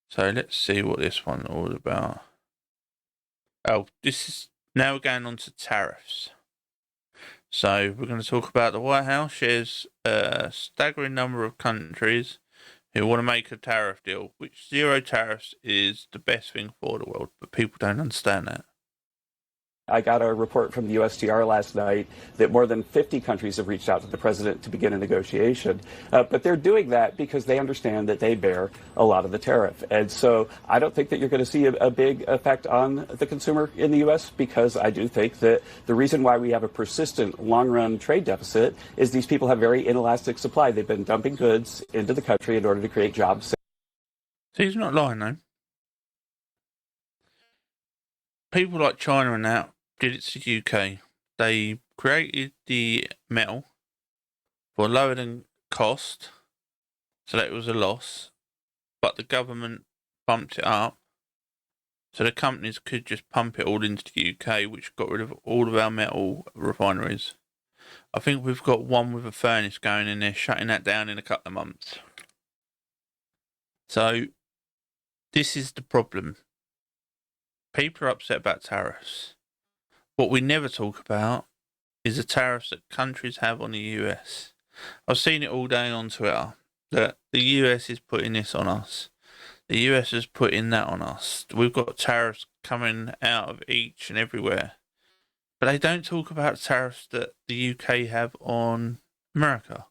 So let's see what this one's all about. Oh, this is now we're going on to tariffs. So we're going to talk about the White House shares a staggering number of countries who want to make a tariff deal, which zero tariffs is the best thing for the world, but people don't understand that. I got a report from the USTR last night that more than 50 countries have reached out to the president to begin a negotiation. But they're doing that because they understand that they bear a lot of the tariff. And so I don't think that you're going to see a big effect on the consumer in the U.S. because I do think that the reason why we have a persistent long-run trade deficit is these people have very inelastic supply. They've been dumping goods into the country in order to create jobs. So he's not lying, though. People like China and that did it to the UK. They created the metal for lower than cost, so that it was a loss, but the government bumped it up, so the companies could just pump it all into the UK, which got rid of all of our metal refineries. I think we've got one with a furnace going in there, shutting that down in a couple of months. So, this is the problem. People are upset about tariffs. What we never talk about is the tariffs that countries have on the US. I've seen it all day on Twitter that the US is putting this on us. The US is putting that on us. We've got tariffs coming out of each and everywhere. But they don't talk about tariffs that the UK have on America.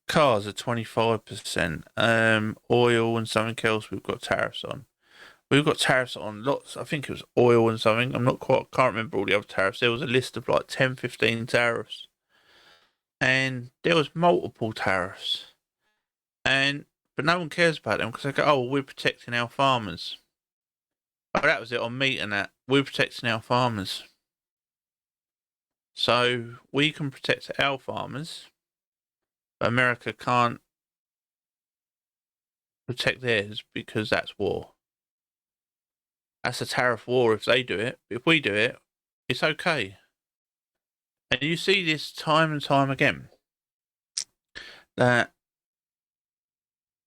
Cars are 25%. Oil and something else we've got tariffs on. We've got tariffs on lots. I think it was oil and something. Can't remember all the other tariffs. There was a list of like 10, 15 tariffs. And there was multiple tariffs. But no one cares about them because they go, oh, we're protecting our farmers. Oh, that was it on meat and that. We're protecting our farmers. So we can protect our farmers, but America can't protect theirs because that's war. That's a tariff war if they do it. If we do it, it's okay. And you see this time and time again. That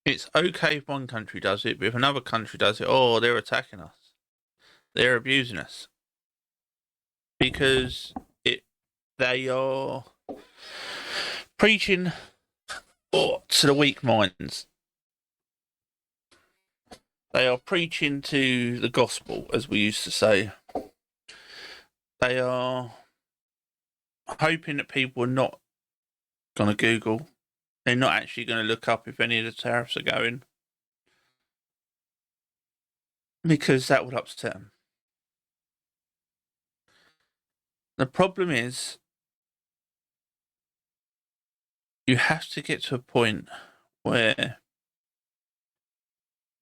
it's okay if one country does it, but if another country does it, oh, they're attacking us. They're abusing us. Because they are preaching to the weak minds. They are preaching to the gospel, as we used to say. They are hoping that people are not going to Google. They're not actually going to look up if any of the tariffs are going. Because that would upset them. The problem is, you have to get to a point where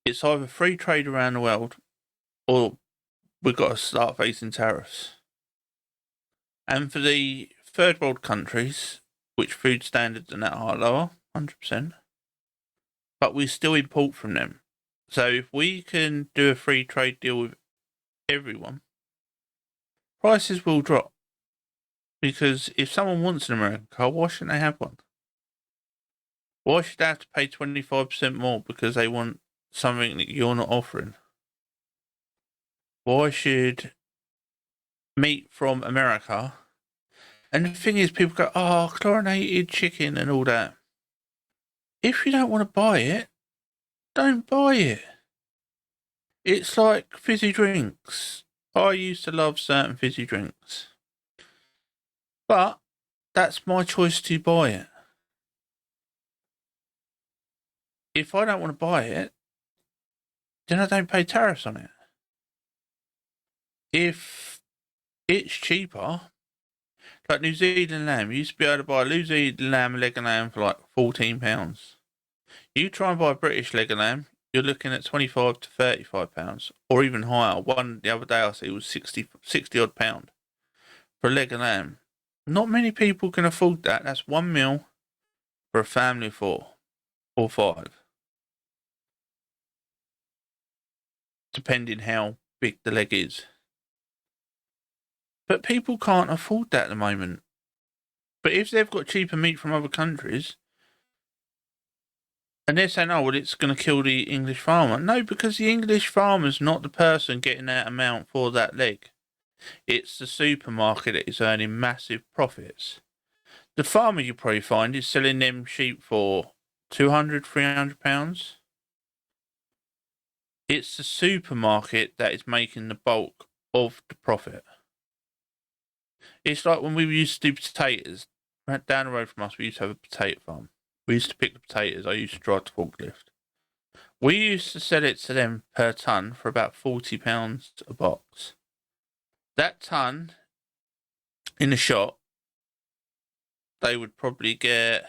it's either free trade around the world or we've got to start facing tariffs. And for the third world countries, which food standards and that are lower, 100%, but we still import from them. So if we can do a free trade deal with everyone, prices will drop. Because if someone wants an American car, why shouldn't they have one? Why should they have to pay 25% more because they want something that you're not offering? Why should meat from America? And the thing is, people go, oh, chlorinated chicken and all that. If you don't want to buy it, don't buy it. It's like fizzy drinks. I used to love certain fizzy drinks. But that's my choice to buy it. If I don't want to buy it, then I don't pay tariffs on it. If it's cheaper, like New Zealand lamb, you used to be able to buy a New Zealand lamb, leg of lamb for like £14. You try and buy a British leg of lamb, you're looking at £25 to £35, or even higher. One the other day I see it was 60 odd pound for a leg of lamb. Not many people can afford that. That's one meal for a family of 4 or 5. Depending how big the leg is. But people can't afford that at the moment. But if they've got cheaper meat from other countries, And they're saying, oh, well, it's going to kill the English farmer. No, because the English farmer's not the person getting that amount for that leg. It's the supermarket that is earning massive profits. The farmer, you probably find, is selling them sheep for £200, £300. It's the supermarket that is making the bulk of the profit. It's like when we used to do potatoes. Right down the road from us, we used to have a potato farm. We used to pick the potatoes. I used to drive the forklift. We used to sell it to them per ton for about £40 a box. That ton in the shop, they would probably get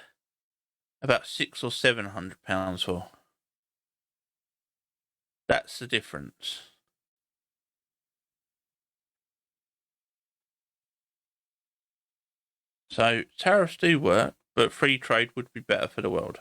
about £600 or £700 for. That's the difference. So tariffs do work, but free trade would be better for the world.